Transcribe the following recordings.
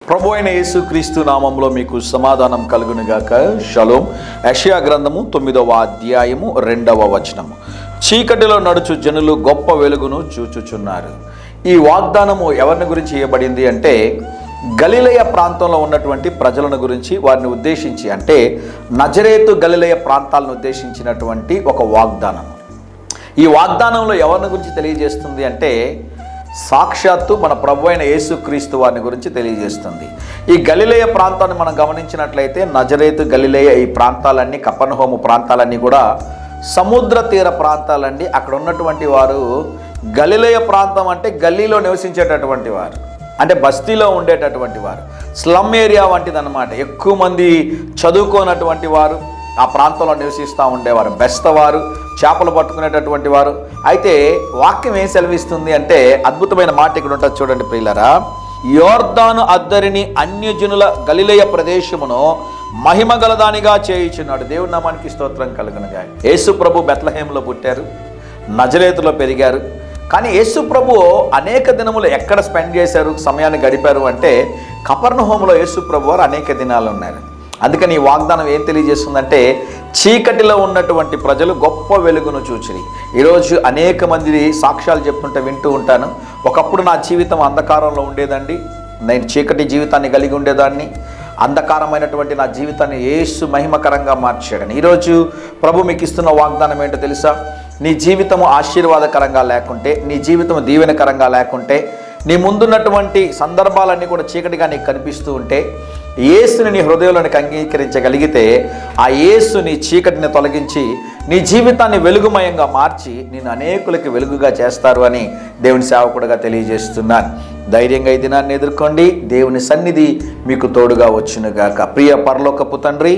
ప్రభు అయిన యేసుక్రీస్తు నామంలో మీకు సమాధానం కలుగునుగాక. షలోం. యెషయా గ్రంథము 9వ అధ్యాయము 2వ వచనము. చీకటిలో నడుచు జనులు గొప్ప వెలుగును చూచుచున్నారు. ఈ వాగ్దానము ఎవరిని గురించి ఇవ్వబడింది అంటే గలిలయ ప్రాంతంలో ఉన్నటువంటి ప్రజలను గురించి, వారిని ఉద్దేశించి, అంటే నజరేతు గలిలయ ప్రాంతాలను ఉద్దేశించినటువంటి ఒక వాగ్దానం. ఈ వాగ్దానంలో ఎవరిని గురించి తెలియజేస్తుంది అంటే సాక్షాత్తు మన ప్రభు అయిన యేసుక్రీస్తు వారిని గురించి తెలియజేస్తుంది. ఈ గలిలయ ప్రాంతాన్ని మనం గమనించినట్లయితే నజరేతు, గలిలయ ఈ ప్రాంతాలన్నీ, కపెర్నహూము ప్రాంతాలన్నీ కూడా సముద్ర తీర ప్రాంతాలండి. అక్కడ ఉన్నటువంటి వారు గలిలయ ప్రాంతం అంటే గల్లీలో నివసించేటటువంటి వారు, అంటే బస్తీలో ఉండేటటువంటి వారు, స్లమ్ ఏరియా వంటిదన్నమాట. ఎక్కువ మంది చదువుకోనటువంటి వారు ఆ ప్రాంతంలో నివసిస్తూ ఉండేవారు, బెస్తవారు, చేపలు పట్టుకునేటటువంటి వారు. అయితే వాక్యం ఏం సెలవిస్తుంది అంటే అద్భుతమైన మాట ఇక్కడ ఉంటుంది, చూడండి ప్రియులారా. యోర్దాను అద్దరిని అన్యజనుల గలిలయ ప్రదేశమును మహిమ గలదానిగా చేయుచున్నాడు. దేవుడి నామానికి స్తోత్రం కలుగునుగా. యేసు ప్రభు బెత్లెహేములో పుట్టారు, నజరేతులో పెరిగారు. కానీ యేసు ప్రభు అనేక దినములు ఎక్కడ స్పెండ్ చేశారు, సమయాన్ని గడిపారు అంటే కపెర్నహూములో యేసు ప్రభు వారు అనేక దినాలు ఉన్నారు. అందుకని ఈ వాగ్దానం ఏం తెలియజేస్తుందంటే చీకటిలో ఉన్నటువంటి ప్రజలు గొప్ప వెలుగును చూచిరి. ఈరోజు అనేక మంది సాక్ష్యాలు చెప్తుంటే వింటూ ఉంటాను. ఒకప్పుడు నా జీవితం అంధకారంలో ఉండేదండి, నేను చీకటి జీవితాన్ని కలిగి ఉండేదాన్ని, అంధకారమైనటువంటి నా జీవితాన్ని యేసు మహిమకరంగా మార్చాడని. ఈరోజు ప్రభు మీకు ఇస్తున్న వాగ్దానం ఏంటో తెలుసా? నీ జీవితము ఆశీర్వాదకరంగా లేకుంటే, నీ జీవితం దీవెనకరంగా లేకుంటే, నీ ముందున్నటువంటి సందర్భాలన్నీ కూడా చీకటిగా నీకు కనిపిస్తూ ఉంటే, యేసుని నీ హృదయంలోనికి అంగీకరించగలిగితే ఆ యేసు నీ చీకటిని తొలగించి నీ జీవితాన్ని వెలుగుమయంగా మార్చి నేను అనేకులకి వెలుగుగా చేస్తారు అని దేవుని సేవకుడుగా తెలియజేస్తున్నాను. ధైర్యంగా ఈ దినాన్ని ఎదుర్కోండి. దేవుని సన్నిధి మీకు తోడుగా వచ్చునుగాక. ప్రియ పరలోకపు తండ్రి,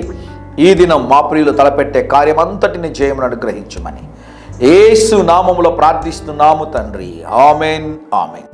ఈ దినం మా ప్రియులు తలపెట్టే కార్యమంతటిని జయమును అనుగ్రహించమని యేసు నామములో ప్రార్థిస్తున్నాము తండ్రి. Amen, amen.